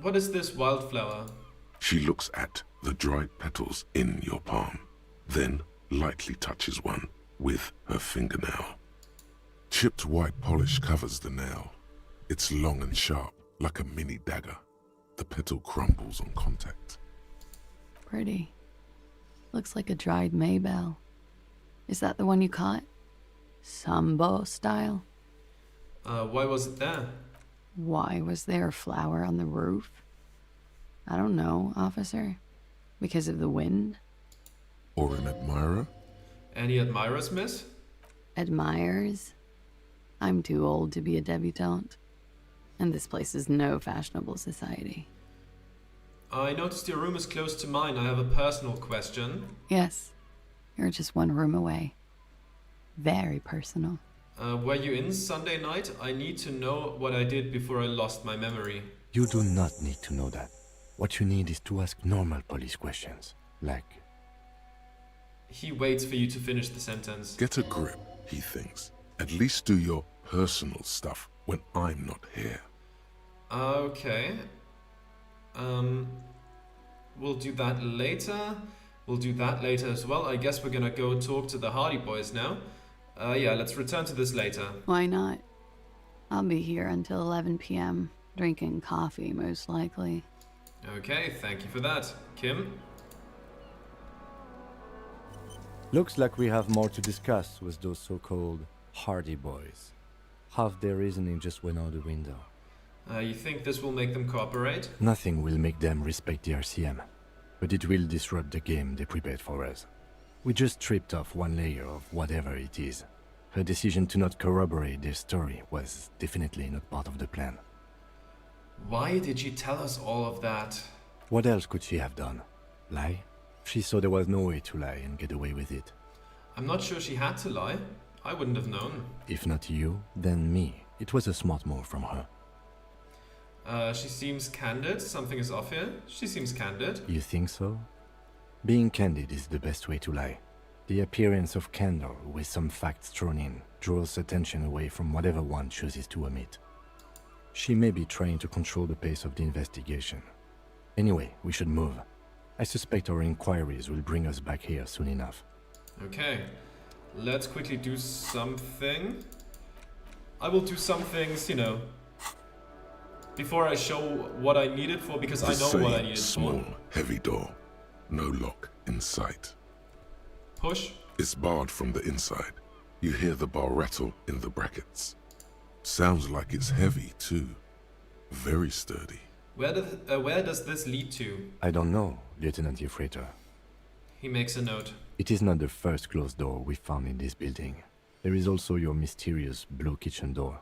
What is this wildflower? She looks at the dried petals in your palm, then lightly touches one with her fingernail. Chipped white polish covers the nail. It's long and sharp, like a mini dagger. The petal crumbles on contact. Pretty. Looks like a dried maybell. Is that the one you caught? Sambo style? Why was it there? Why was there a flower on the roof? I don't know, officer. Because of the wind? Or an admirer? Any admirers, miss? Admirers? I'm too old to be a debutante. And this place is no fashionable society. I noticed your room is close to mine. I have a personal question. Yes, you're just one room away. Very personal. Were you in Sunday night? I need to know what I did before I lost my memory. You do not need to know that. What you need is to ask normal police questions, like... He waits for you to finish the sentence. Get a grip, he thinks. At least do your personal stuff when I'm not here. Okay. We'll do that later. We'll do that later as well. I guess we're gonna go talk to the Hardy Boys now. Yeah, let's return to this later. Why not? I'll be here until 11 p.m., drinking coffee, most likely. Okay, thank you for that. Kim? Looks like we have more to discuss with those so-called Hardy Boys. Half their reasoning just went out the window. You think this will make them cooperate? Nothing will make them respect the RCM, but it will disrupt the game they prepared for us. We just stripped off one layer of whatever it is. Her decision to not corroborate their story was definitely not part of the plan. Why did she tell us all of that? What else could she have done? Lie? She saw there was no way to lie and get away with it. I'm not sure she had to lie. I wouldn't have known. If not you, then me. It was a smart move from her. She seems candid. Something is off here. She seems candid. You think so? Being candid is the best way to lie. The appearance of candor with some facts thrown in draws attention away from whatever one chooses to omit. She may be trying to control the pace of the investigation. Anyway, we should move. I suspect our inquiries will bring us back here soon enough. Okay, let's quickly do something. I will do some things, you know, before I show what I need it for, because I know what I need it small, for. heavy door. No lock in sight. Push. It's barred from the inside. You hear the bar rattle in the brackets. Sounds like it's heavy too. Very sturdy. Where does this lead to? I don't know, Lieutenant Ufrater. He makes a note. It is not the first closed door we found in this building. There is also your mysterious blue kitchen door.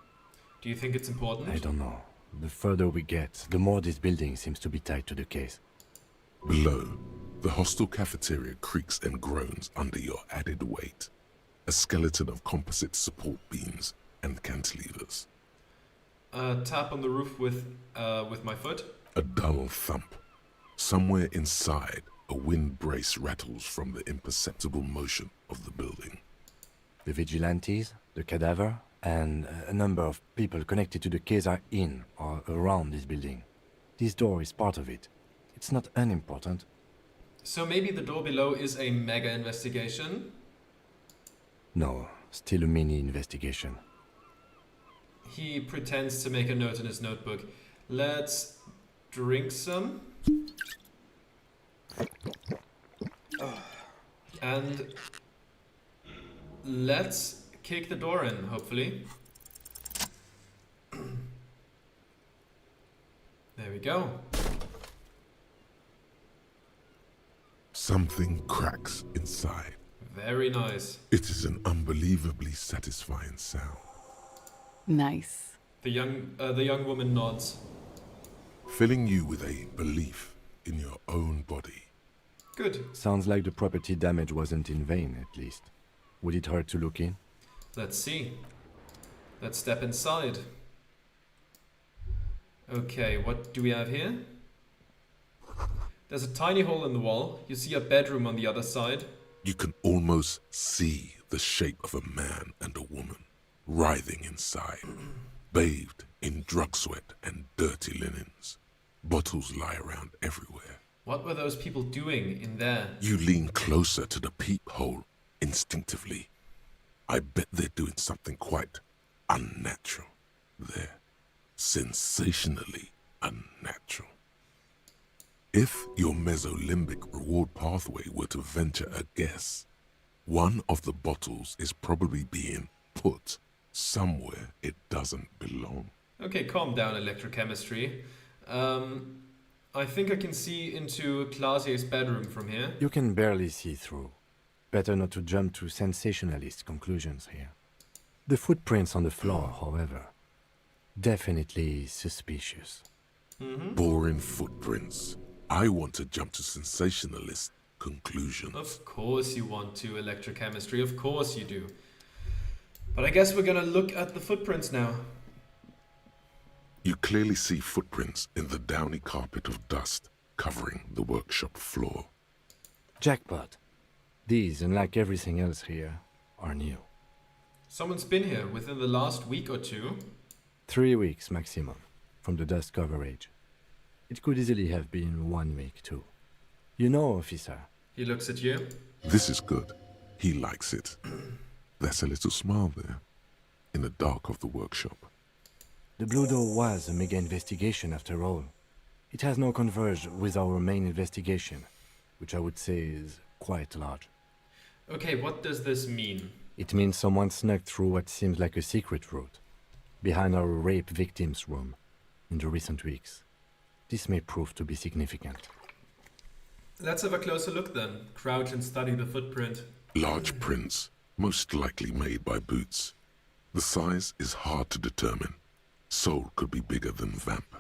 Do you think it's important? I don't know. The further we get, the more this building seems to be tied to the case. Below, the hostel cafeteria creaks and groans under your added weight. A skeleton of composite support beams and cantilevers. Tap on the roof with my foot. A dull thump. Somewhere inside, a wind brace rattles from the imperceptible motion of the building. The vigilantes, the cadaver, and a number of people connected to the case are in or around this building. This door is part of it. It's not unimportant. So maybe the door below is a mega investigation? No, still a mini investigation. He pretends to make a note in his notebook. Let's drink some. And let's kick the door in, hopefully. There we go. Something cracks inside. Very nice. It is an unbelievably satisfying sound. Nice. The young woman nods. Filling you with a belief in your own body. Good. Sounds like the property damage wasn't in vain, at least. Would it hurt to look in? Let's see. Let's step inside. Okay, what do we have here? There's a tiny hole in the wall. You see a bedroom on the other side. You can almost see the shape of a man and a woman writhing inside, bathed in drug sweat and dirty linens. Bottles lie around everywhere. What were those people doing in there? You lean closer to the peephole instinctively. I bet they're doing something quite unnatural. They're sensationally unnatural. If your mesolimbic reward pathway were to venture a guess, one of the bottles is probably being put somewhere it doesn't belong. Okay, calm down, electrochemistry. I think I can see into Clasier's bedroom from here. You can barely see through. Better not to jump to sensationalist conclusions here. The footprints on the floor, however, definitely suspicious. Boring footprints. I want to jump to sensationalist conclusions. Of course you want to, electrochemistry, of course you do. But I guess we're gonna look at the footprints now. You clearly see footprints in the downy carpet of dust covering the workshop floor. Jackpot. These, unlike everything else here, are new. Someone's been here within the last week or two. 3 weeks maximum, from the dust coverage. It could easily have been 1 week too. You know, officer. He looks at you. This is good. He likes it. There's a little smile there, in the dark of the workshop. The Blue Door was a mega investigation after all. It has now converged with our main investigation, which I would say is quite large. Okay, what does this mean? It means someone snuck through what seems like a secret route, behind our rape victim's room, in the recent weeks. This may prove to be significant. Let's have a closer look then. Crouch and study the footprint. Large prints, most likely made by boots. The size is hard to determine. Sole could be bigger than vamp.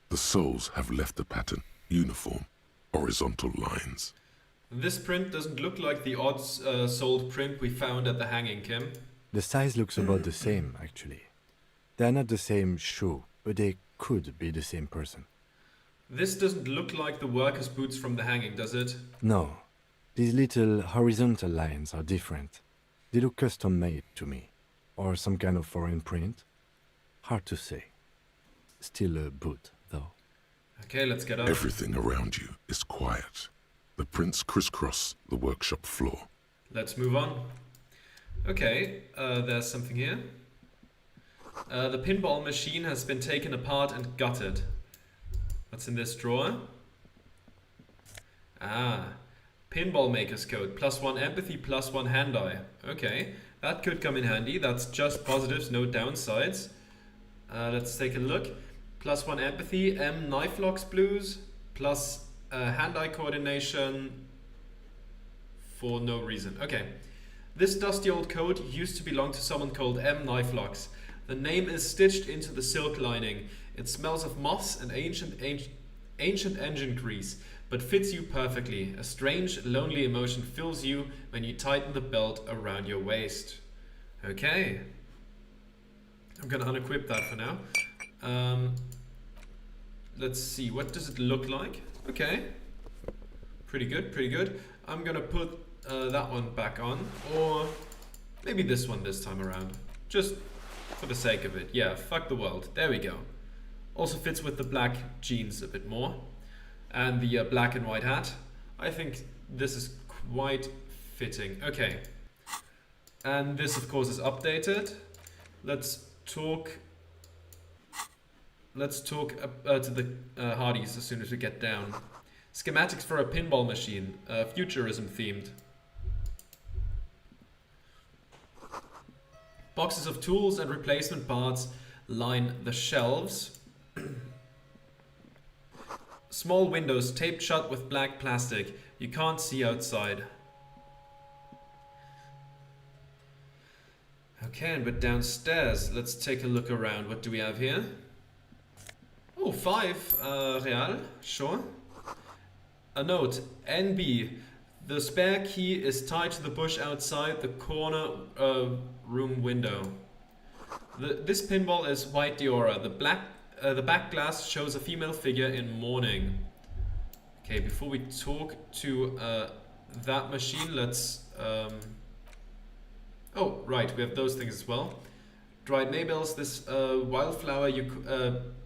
The soles have left the pattern, uniform, horizontal lines. This print doesn't look like the odd-soled print we found at the hanging, Kim. The size looks about the same, actually. They're not the same shoe, but they could be the same person. This doesn't look like the worker's boots from the hanging, does it? No. These little horizontal lines are different. They look custom-made to me. Or some kind of foreign print. Hard to say. Still a boot, though. Okay, let's get up. Everything around you is quiet. The prints crisscross the workshop floor. Let's move on. Okay, there's something here. The pinball machine has been taken apart and gutted. What's in this drawer? Ah, pinball maker's code. +1 empathy, +1 hand-eye. Okay, that could come in handy. That's just positives, no downsides. Let's take a look. +1 empathy, M knife locks blues, plus hand-eye coordination for no reason. Okay, this dusty old coat used to belong to someone called M knife locks. The name is stitched into the silk lining. It smells of moss and ancient engine grease, but fits you perfectly. A strange, lonely emotion fills you when you tighten the belt around your waist. Okay. I'm gonna unequip that for now. Let's see, what does it look like? Okay. Pretty good, pretty good. I'm gonna put that one back on, or maybe this one this time around. Just for the sake of it. Yeah, fuck the world. There we go. Also fits with the black jeans a bit more. And the black and white hat. I think this is quite fitting. Okay. And this, of course, is updated. Let's talk to the Hardys as soon as we get down. Schematics for a pinball machine, futurism themed. Boxes of tools and replacement parts line the shelves. Small windows taped shut with black plastic. You can't see outside. Okay, and we're downstairs. Let's take a look around. What do we have here? Oh, 5 real. Sure. A note. NB. The spare key is tied to the bush outside the corner room window. This pinball is white Diora. The back glass shows a female figure in mourning. Okay, before we talk to that machine, let's... Oh, right, we have those things as well. Dried maybells. This wildflower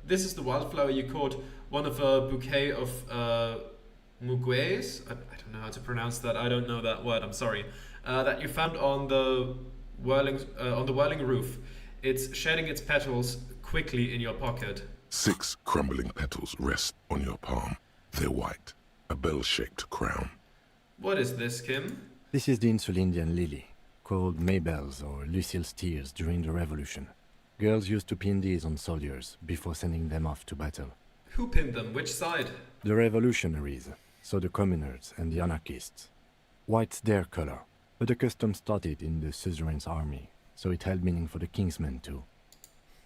this is the wildflower you caught one of a bouquet of muguets. I don't know how to pronounce that. I don't know that word. I'm sorry. That you found on the whirling roof. It's shedding its petals quickly in your pocket. 6 crumbling petals rest on your palm. They're white, a bell-shaped crown. What is this, Kim? This is the Insulindian lily, called Maybells or Lucille's tears during the Revolution. Girls used to pin these on soldiers before sending them off to battle. Who pinned them? Which side? The revolutionaries, so the communards and the anarchists. White's their color, but the custom started in the suzerain's army, so it held meaning for the king's men too.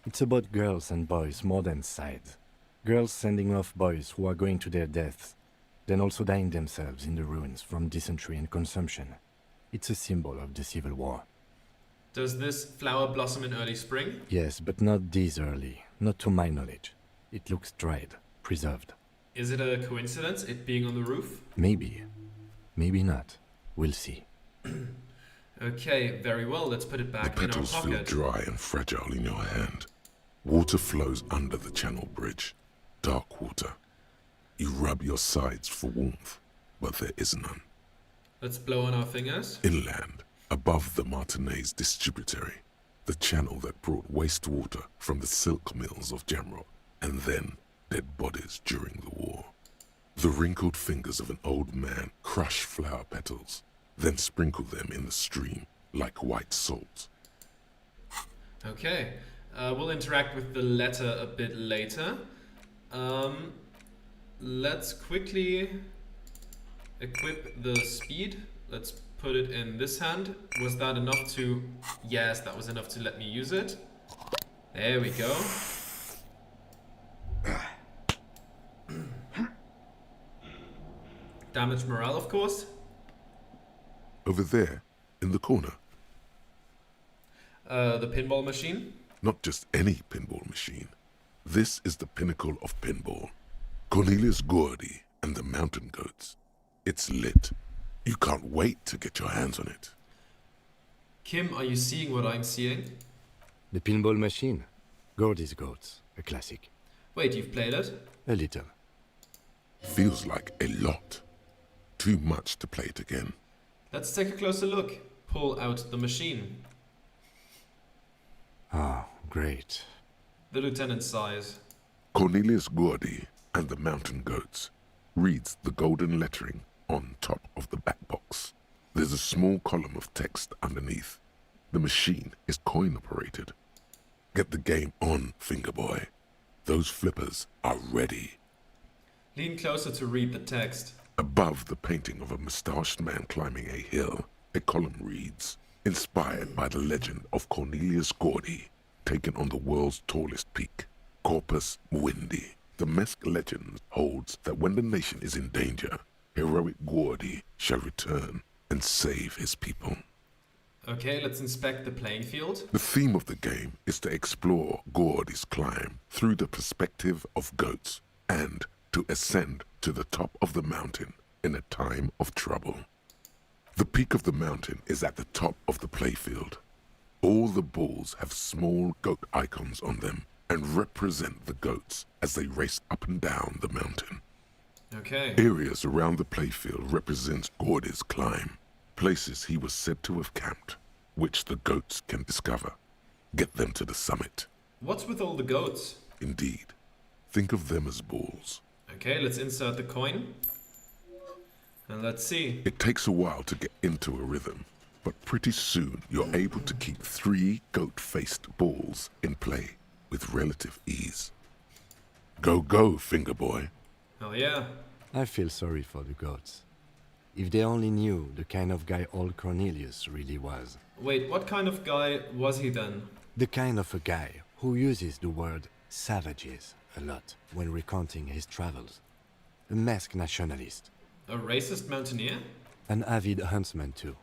It's about girls and boys more than sides. Girls sending off boys who are going to their deaths, then also dying themselves in the ruins from dysentery and consumption. It's a symbol of the Civil War. Does this flower blossom in early spring? Yes, but not this early, not to my knowledge. It looks dried, preserved. Is it a coincidence, it being on the roof? Maybe. Maybe not. We'll see. Okay, very well. Let's put it The back in our petals feel pocket. dry and fragile in your hand. Water flows under the channel bridge. Dark water. You rub your sides for warmth, but there is none. Let's blow on our fingers. Inland, above the Martinez distributary, the channel that brought wastewater from the silk mills of Jamrock, and then dead bodies during the war. The wrinkled fingers of an old man crush flower petals, then sprinkle them in the stream like white salt. Okay, we'll interact with the letter a bit later. Let's quickly equip the speed. Let's put it in this hand. Was that enough to... Yes, that was enough to let me use it. There we go. Damage morale, of course. Over there, in the corner, The pinball machine. not just any pinball machine. This is the pinnacle of pinball. Cornelius Gurdi and the Mountain Goats. It's lit. You can't wait to get your hands on it. Kim, are you seeing what I'm seeing? The pinball machine. Gordy's Goats, a classic. Wait, you've played it? A little. Feels like a lot. Too much to play it again. Let's take a closer look. Pull out the machine. Ah, great. The lieutenant sighs. Cornelius Gurdi and the Mountain Goats reads the golden lettering on top of the back box. There's a small column of text underneath. The machine is coin operated. Get the game on, Fingerboy. Those flippers are ready. Lean closer to read the text. Above the painting of a mustached man climbing a hill, a column reads, inspired by the legend of Cornelius Gurdi, taken on the world's tallest peak, Corpus Mundi. The Mesk legend holds that when the nation is in danger, heroic Gurdi shall return and save his people. Okay, let's inspect the playing field. The theme of the game is to explore Gurdi's climb through the perspective of goats and to ascend to the top of the mountain in a time of trouble. The peak of the mountain is at the top of the playfield. All the balls have small goat icons on them and represent the goats as they race up and down the mountain. Okay. Areas around the playfield represent Gurdi's climb, places he was said to have camped, which the goats can discover. Get them to the summit. What's with all the goats? Indeed, think of them as balls. Okay, let's insert the coin. And let's see. It takes a while to get into a rhythm, but pretty soon you're able to keep 3 goat-faced balls in play with relative ease. Go, go, Fingerboy. Hell yeah. I feel sorry for the goats. If they only knew the kind of guy old Cornelius really was. Wait, what kind of guy was he then? The kind of a guy who uses the word savages a lot when recounting his travels. A masked nationalist. A racist mountaineer? An avid huntsman too.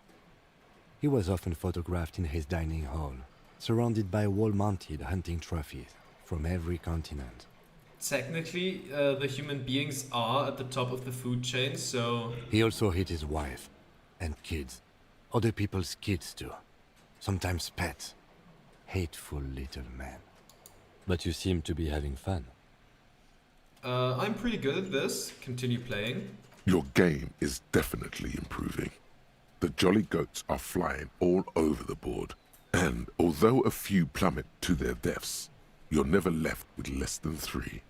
He was often photographed in his dining hall, surrounded by wall-mounted hunting trophies from every continent. Technically, the human beings are at the top of the food chain, so... He also hit his wife and kids. Other people's kids too. Sometimes pets. Hateful little man. But you seem to be having fun. I'm pretty good at this. Continue playing. Your game is definitely improving. The jolly goats are flying all over the board, and although a few plummet to their deaths, you're never left with less than 3.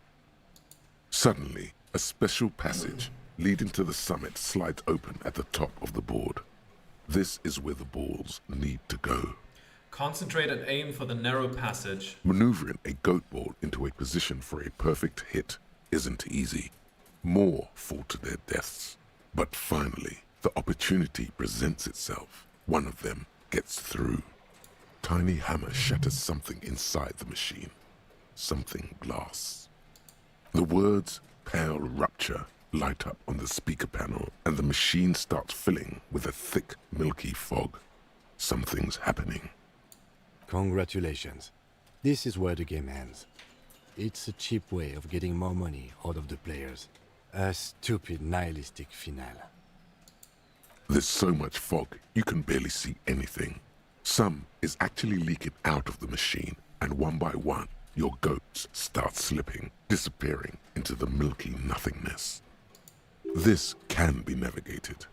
Suddenly, a special passage leading to the summit slides open at the top of the board. This is where the balls need to go. Concentrate and aim for the narrow passage. Maneuvering a goat ball into a position for a perfect hit isn't easy. More fall to their deaths. But finally, the opportunity presents itself. One of them gets through. Tiny hammer shatters something inside the machine. Something glass. The words "pale rupture" light up on the speaker panel, and the machine starts filling with a thick, milky fog. Something's happening. Congratulations. This is where the game ends. It's a cheap way of getting more money out of the players. A stupid, nihilistic finale. There's so much fog, you can barely see anything. Some is actually leaking out of the machine, and one by one, your goats start slipping, disappearing into the milky nothingness. This can be navigated.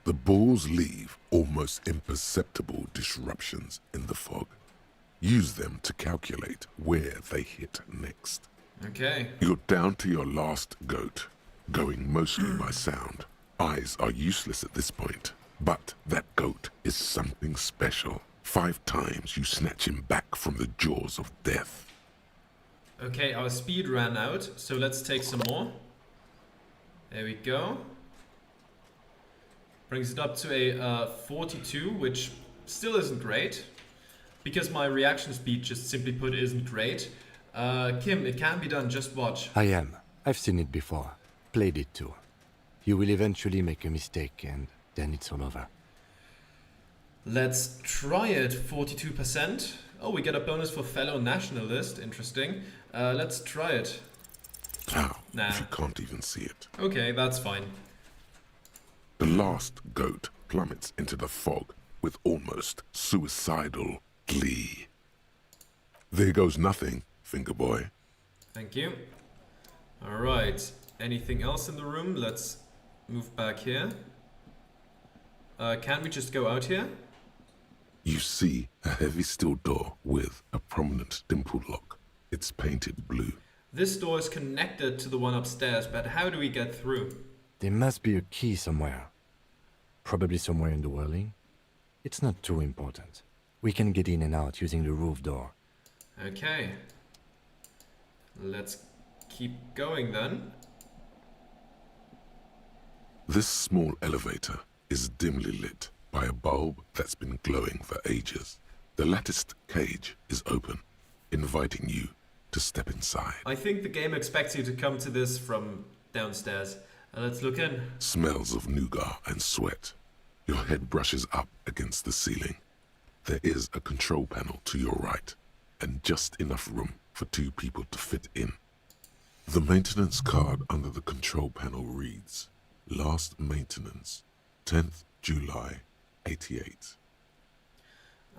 The balls leave almost imperceptible disruptions in the fog. Use them to calculate where they hit next. Okay. You're down to your last goat, going mostly by sound. Eyes are useless at this point, but that goat is something special. 5 times you snatch him back from the jaws of death. Okay, our speed ran out, so let's take some more. There we go. Brings it up to a 42, which still isn't great. Because my reaction speed, just simply put, isn't great. Kim, it can be done, just watch. I am. I've seen it before. Played it too. You will eventually make a mistake and then it's all over. Let's try it, 42%. Oh, we get a bonus for fellow nationalist, interesting. Let's try it. How? Nah. If you can't even see it. Okay, that's fine. The last goat plummets into the fog with almost suicidal glee. There goes nothing, finger boy. Thank you. Alright, anything else in the room? Let's move back here. Can we just go out here? You see a heavy steel door with a prominent dimple lock. It's painted blue. This door is connected to the one upstairs, but how do we get through? There must be a key somewhere. Probably somewhere in the whirling. It's not too important. We can get in and out using the roof door. Okay. Let's keep going then. This small elevator is dimly lit by a bulb that's been glowing for ages. The latticed cage is open, inviting you to step inside. I think the game expects you to come to this from downstairs. Let's look in. Smells of nougat and sweat. Your head brushes up against the ceiling. There is a control panel to your right, and just enough room for 2 people to fit in. The maintenance card under the control panel reads, Last maintenance, 10th July, 88.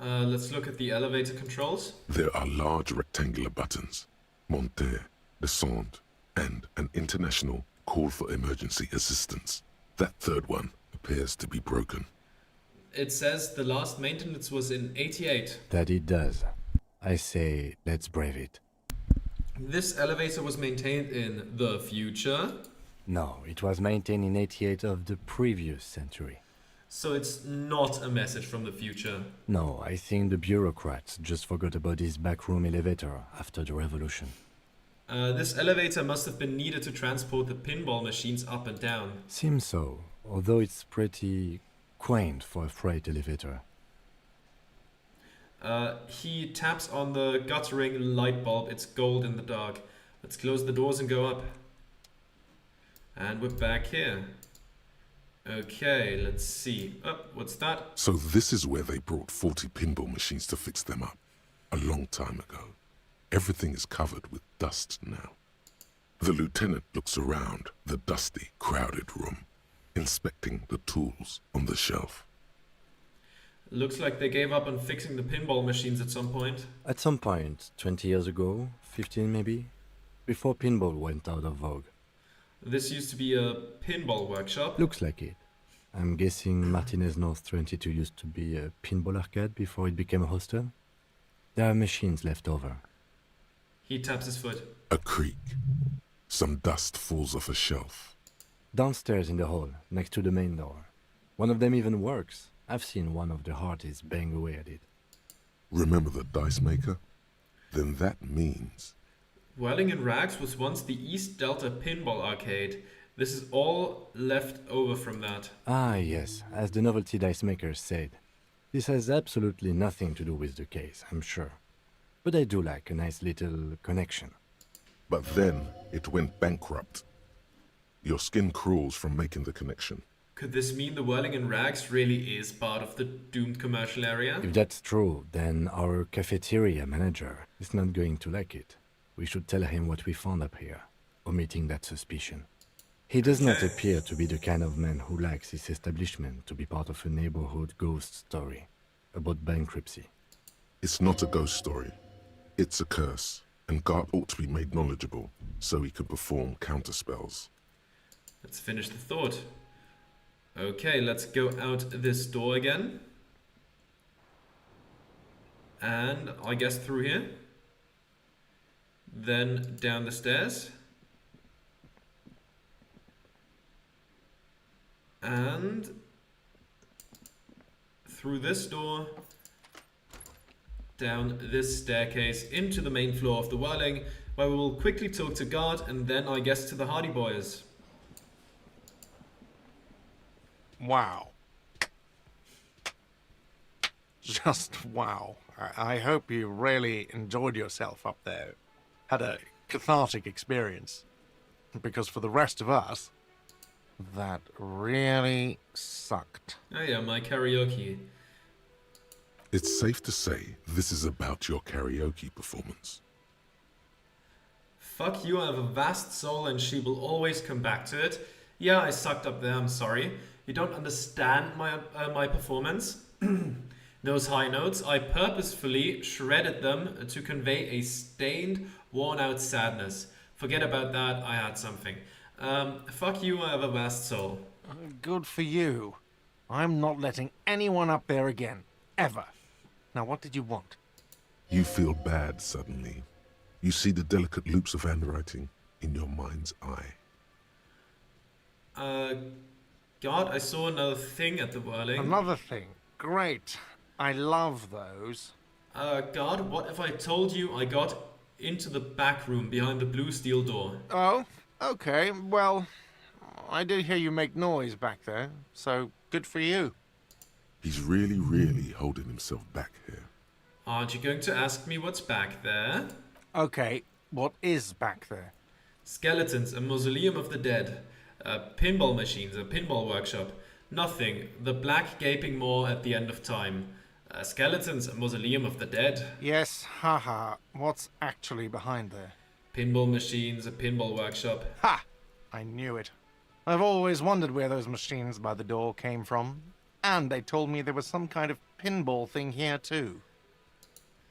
Let's look at the elevator controls. There are large rectangular buttons, monter, descendre, and an international call for emergency assistance. That third one appears to be broken. It says the last maintenance was in 88. That it does. I say, let's brave it. This elevator was maintained in the future. No, it was maintained in 88 of the previous century. So it's not a message from the future. No, I think the bureaucrats just forgot about this backroom elevator after the revolution. This elevator must have been needed to transport the pinball machines up and down. Seems so, although it's pretty quaint for a freight elevator. He taps on the guttering light bulb. It's gold in the dark. Let's close the doors and go up. And we're back here. Okay, let's see. Oh, what's that? So this is where they brought 40 pinball machines to fix them up. A long time ago. Everything is covered with dust now. The lieutenant looks around the dusty, crowded room, inspecting the tools on the shelf. Looks like they gave up on fixing the pinball machines at some point. At some point, 20 years ago, 15 maybe? before pinball went out of vogue. This used to be a pinball workshop. Looks like it. I'm guessing Martinez North 22 used to be a pinball arcade before it became a hostel. There are machines left over. He taps his foot. A creak. Some dust falls off a shelf. Downstairs in the hall, next to the main door. One of them even works. I've seen one of the hearties bang away at it. Remember the dice maker? Then that means... Whirling in Rags was once the East Delta Pinball Arcade. This is all left over from that. Ah, yes, as the novelty dice makers said. This has absolutely nothing to do with the case, I'm sure. But I do like a nice little connection. But then it went bankrupt. Your skin crawls from making the connection. Could this mean the Whirling in Rags really is part of the doomed commercial area? If that's true, then our cafeteria manager is not going to like it. We should tell him what we found up here, omitting that suspicion. He does not appear to be the kind of man who likes his establishment to be part of a neighborhood ghost story about bankruptcy. It's not a ghost story. It's a curse, and Gart ought to be made knowledgeable so he can perform counterspells. Let's finish the thought. Okay, let's go out this door again. And I guess through here. Then down the stairs. And through this door, down this staircase into the main floor of the Whirling, where we will quickly talk to Guard and then I guess to the Hardy Boys. Wow. Just wow. I hope you really enjoyed yourself up there. Had a cathartic experience. Because for the rest of us, that really sucked. Oh yeah, my karaoke. It's safe to say this is about your karaoke performance. Fuck you, I have a vast soul and she will always come back to it. Yeah, I sucked up there, I'm sorry. You don't understand my performance. Those high notes, I purposefully shredded them to convey a stained, worn-out sadness. Forget about that, I had something. Fuck you, I have a vast soul. Good for you. I'm not letting anyone up there again. Ever. Now, what did you want? You feel bad suddenly. You see the delicate loops of handwriting in your mind's eye. God, I saw another thing at the Whirling. Another thing. Great. I love those. God, what if I told you I got into the back room behind the blue steel door? Oh, okay. Well, I did hear you make noise back there, so good for you. He's really holding himself back here. Aren't you going to ask me what's back there? Okay, what is back there? Skeletons, a mausoleum of the dead. Pinball machines, a pinball workshop. Nothing. The black gaping maw at the end of time. Skeletons, a mausoleum of the dead. Yes, haha. What's actually behind there? Pinball machines, a pinball workshop. Ha! I knew it. I've always wondered where those machines by the door came from. And they told me there was some kind of pinball thing here too.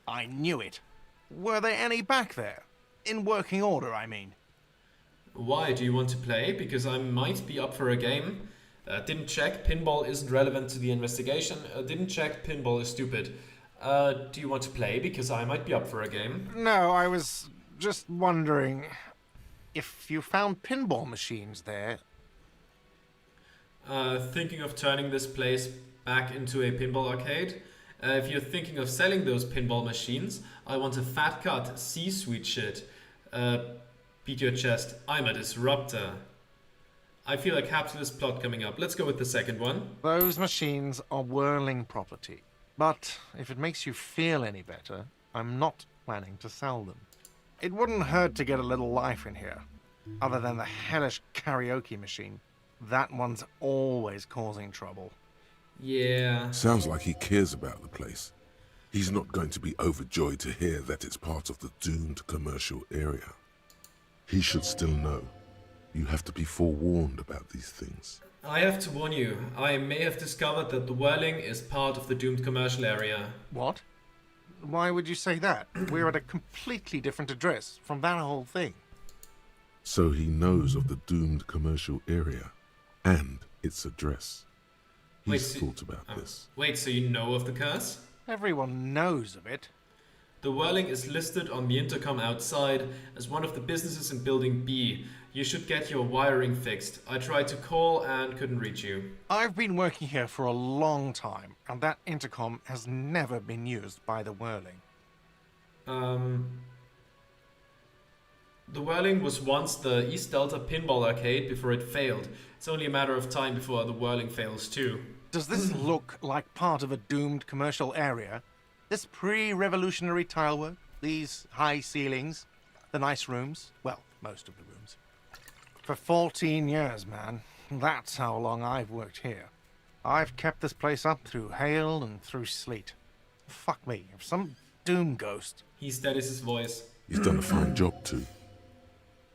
I knew it. Were there any back there? In working order, I mean. Why, do you want to play? Because I might be up for a game. Didn't check, pinball isn't relevant to the investigation. Didn't check, pinball is stupid. Do you want to play? Because I might be up for a game. No, I was just wondering if you found pinball machines there. Thinking of turning this place back into a pinball arcade? If you're thinking of selling those pinball machines, I want a fat cut, C-suite shit. Beat your chest, I'm a disruptor. I feel a capitalist plot coming up. Let's go with the second one. Those machines are Whirling property. But if it makes you feel any better, I'm not planning to sell them. It wouldn't hurt to get a little life in here. Other than the hellish karaoke machine. That one's always causing trouble. Yeah. Sounds like he cares about the place. He's not going to be overjoyed to hear that it's part of the doomed commercial area. He should still know. You have to be forewarned about these things. I have to warn you, I may have discovered that the Whirling is part of the doomed commercial area. What? Why would you say that? We're at a completely different address from that whole thing. So he knows of the doomed commercial area and its address. Wait, He's so- thought about this. Wait, so you know of the curse? Everyone knows of it. The whirling is listed on the intercom outside as one of the businesses in building B. You should get your wiring fixed. I tried to call and couldn't reach you. I've been working here for a long time, and that intercom has never been used by the whirling. The whirling was once the East Delta pinball arcade before it failed. It's only a matter of time before the whirling fails too. Does this look like part of a doomed commercial area? This pre-revolutionary tilework, these high ceilings, the nice rooms, well, most of the rooms. For 14 years, man. That's how long I've worked here. I've kept this place up through hail and through sleet. Fuck me, if some doom ghost... He steadies his voice. He's done a fine job too.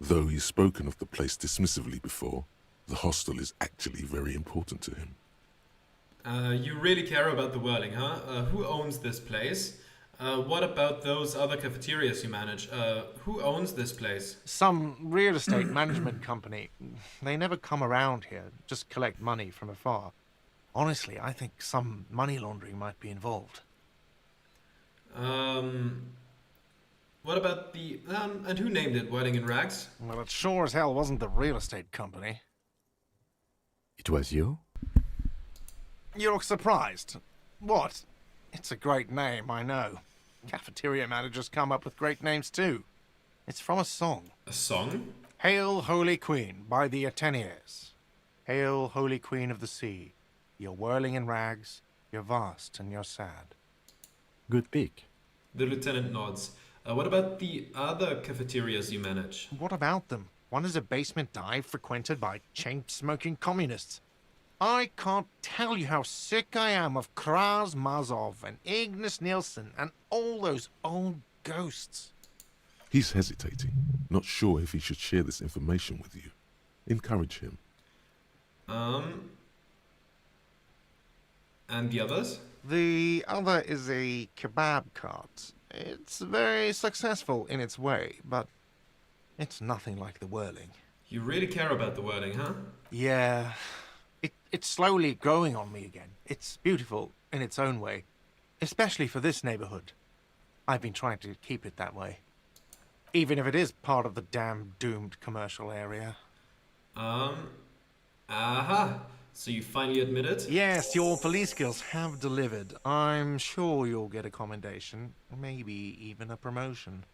Though he's spoken of the place dismissively before, the hostel is actually very important to him. You really care about the whirling, huh? Who owns this place? What about those other cafeterias you manage? Who owns this place? Some real estate management company. They never come around here, just collect money from afar. Honestly, I think some money laundering might be involved. What about the... and who named it Whirling in Rags? Well, it sure as hell wasn't the real estate company. It was you? You look surprised. What? It's a great name, I know. Cafeteria managers come up with great names too. It's from a song. A song? Hail, Holy Queen, by the Ateniers. Hail, Holy Queen of the Sea. You're whirling in rags, you're vast and you're sad. Good pick. The lieutenant nods. What about the other cafeterias you manage? What about them? One is a basement dive frequented by chain-smoking communists. I can't tell you how sick I am of Kraz Mazov and Ignis Nielsen and all those old ghosts. He's hesitating, not sure if he should share this information with you. Encourage him. And the others? The other is a kebab cart. It's very successful in its way, but it's nothing like the whirling. You really care about the whirling, huh? Yeah, it's slowly growing on me again. It's beautiful in its own way, especially for this neighborhood. I've been trying to keep it that way, even if it is part of the damn doomed commercial area. Aha! So you finally admit it? Yes, your police skills have delivered. I'm sure you'll get a commendation, maybe even a promotion.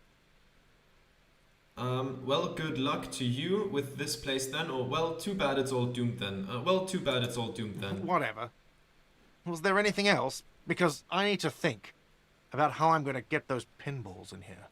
Well, good luck to you with this place then, or well, too bad it's all doomed then. Too bad it's all doomed then. Whatever. Was there anything else? Because I need to think about how I'm going to get those pinballs in here.